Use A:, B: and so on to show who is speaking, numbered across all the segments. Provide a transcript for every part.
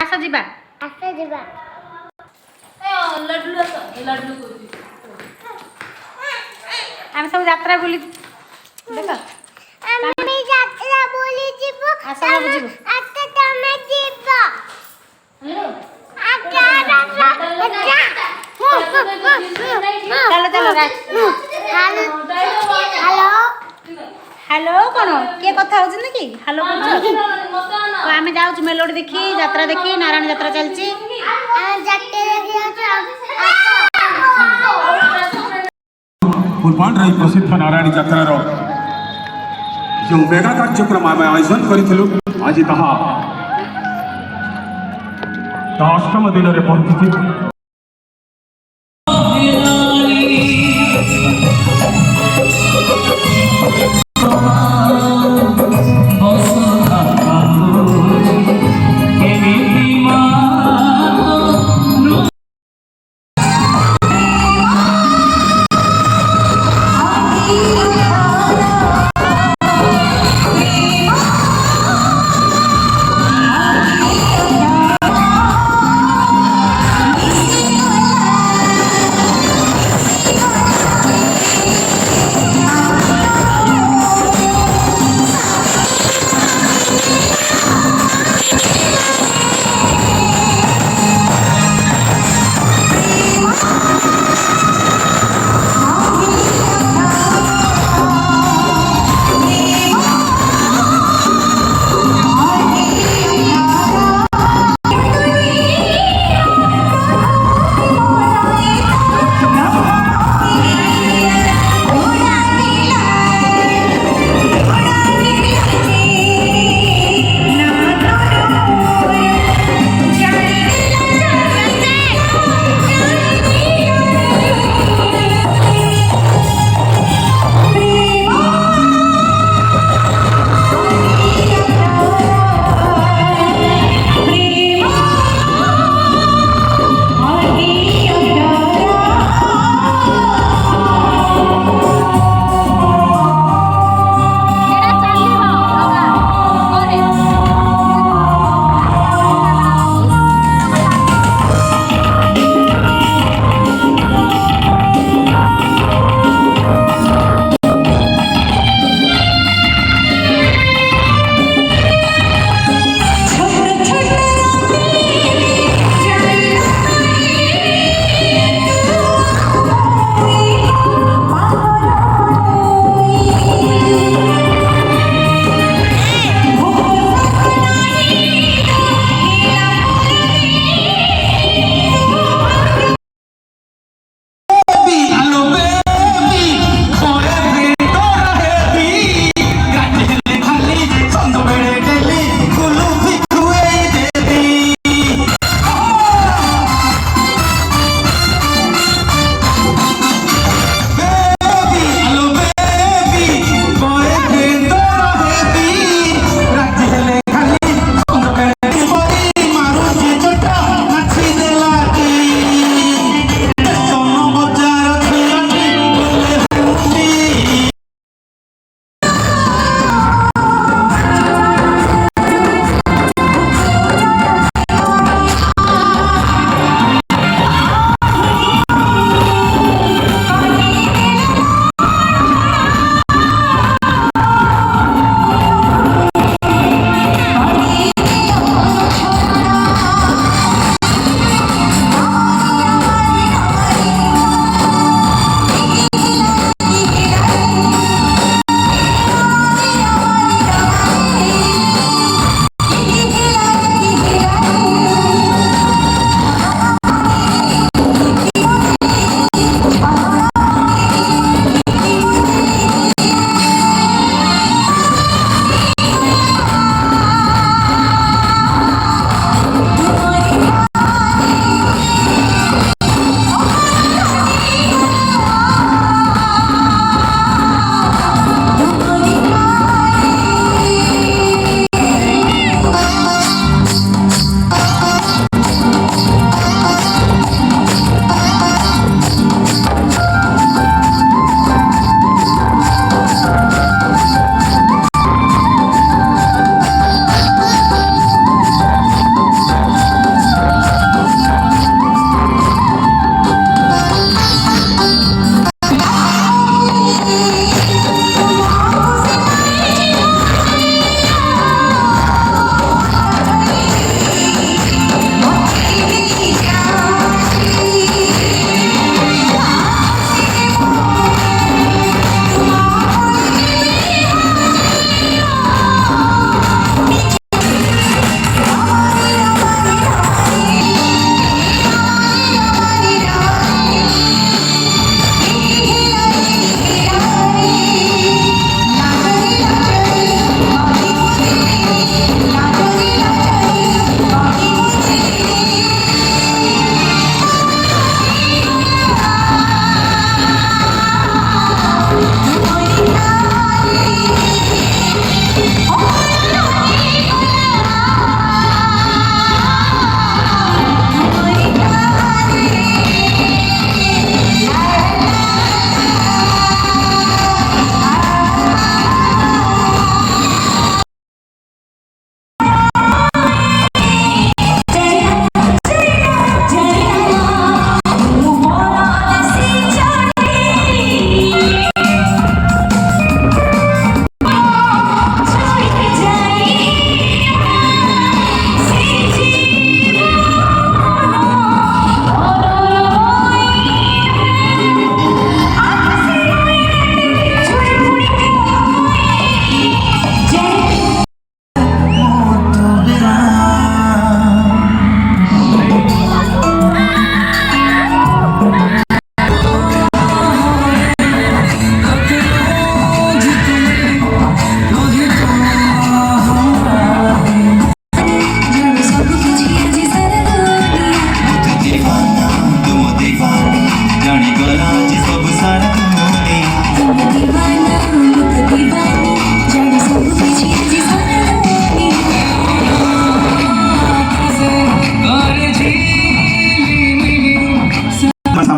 A: आस जीवा आम सब यात्रा बोली देख आस सब जीव चलो चलो हेलो कौन किए कथा हो कि हेलो आम जाऊँ मेलोडी देखी यात्रा देखी नारायण यात्रा चलती
B: फुलबाण प्रसिद्ध नारायणी यात्रार जो मेगा कार्यक्रम आम आयोजन करूँ आज अष्टम दिन में पहुंची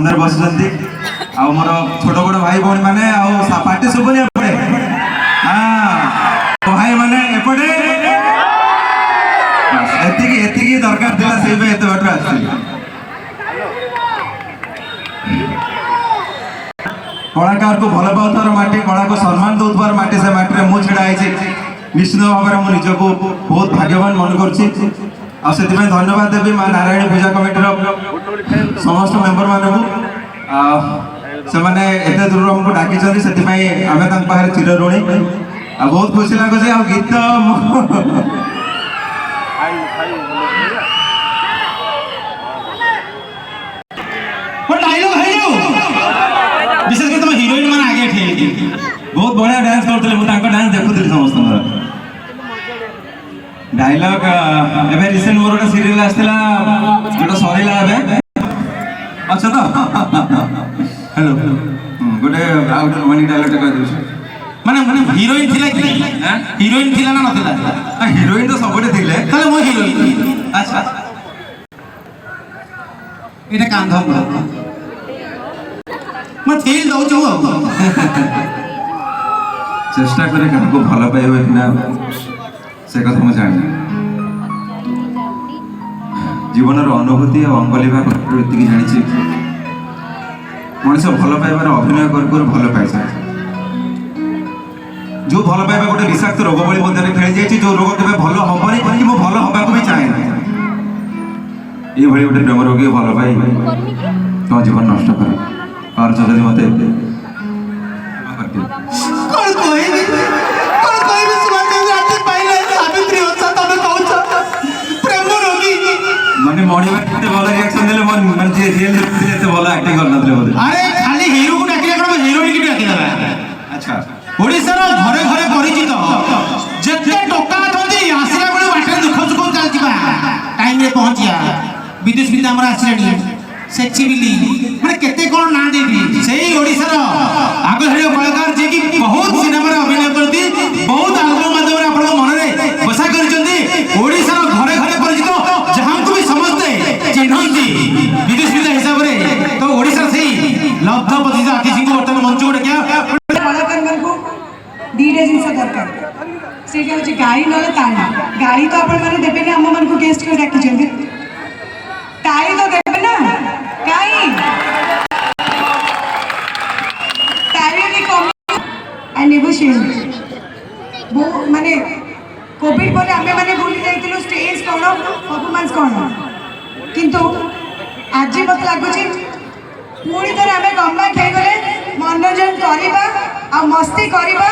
C: सामने बसुଛନ୍ତି ଆଉ ମୋର ଛୋଟ ବଡ଼ ଭାଇ ଭଉଣୀ ମାନେ ଆଉ ପାଟି ଶୁଭୁନି ଏପଟେ ଭାଇ ମାନେ ଏପଟେ ଏତିକି ଏତିକି ଦରକାର ଥିଲା ସେଇ ପାଇଁ ଏତେ ବାଟରୁ ଆସିଥିଲି। कलाकार को भल पाउथार माटी कला को सम्मान दौथार माटी से माटी मु छिड़ा है निश्चित भाव में मुझे निजको बहुत भाग्यवान मन करुँची से धन्यवाद देवी माँ नारायणी पूजा कमिटी समस्त मेंबर मानक से मैंने एत दूर हमको डाकी से आम चिर ऋणी बहुत खुशी लगुच आ गीत विशेष कर तुम हिरोइन मैंने आगे ठेली बहुत बढ़िया डांस करते डांस देखुली समस्त डायलॉग एवं रिसेंट मोर गोटे सीरियल आसला जो सरला अच्छा तो हेलो गोटे रोमांटिक डायलॉग कह माने माने हिरोइन थिला कि हिरोइन थिला ना नथिला हिरोइन तो सबटे थिले ताले मो हिरोइन अच्छा एटा कांध मैं फील दौ चेष्टा करे क्या भल पाइब कि ना से कथा मुझे जानी जीवन अनुभूति और अंगलिभा ये जानी मनीष भल पाइबार अभिनय कर भल पाई जो भल पाइबा गोटे विषाक्त रोग भली मध्य खेली जाइए जो रोग के भल हेनी कि मुझे भल हवा भी चाहे ना ये गोटे प्रेम रोगी भल पाई तुम जीवन नष्ट कर पार्छ जदि मते माने मणि भाई भल रिएक्शन देले मन मन जे रियल एते भल एक्टिंग करन दले बोले अरे खाली हीरो को डाकिला कम हीरोइन की डाकिला अच्छा ओडिसा रो घरे घरे परिचित जत्ते टोका थोंदी आसला बेले बाटे दुख सुख चलतिबा टाइम रे पहुंचिया विदेश भी हमरा आसलेनी सेक्सी बिली माने केते कोन ना देबी सेही ओडिसा रो आगो हरियो कलाकार जे की बहुत सिनेमा रे अभिनय करती बहुत एल्बम माध्यम रे आपन मन रे बसा करचंदी ओडिसा रो घरे घरे परिचित जहां को भी समझते चिन्हंती विदेश विदा हिसाब रे तो ओडिसा सेही लब्धपति आती सिंह वर्तमान मंच को क्या
D: कलाकार मन को दीडे जिंस दरकार सेटा होची गाड़ी नले ताली गाड़ी तो आपण माने देबे ने हम मन को गेस्ट को डाकी जंदी ताली तो देबे ना काई ताली नी कम आ नेगोशिएशन वो माने कोविड पर आमे माने बोली जाइतिलो स्टेज कोन परफॉर्मेंस कोन किंतु आज मत लागुची पूरी तरह आमे गम्मा खेई गले मनोरंजन करिबा आ मस्ती करिबा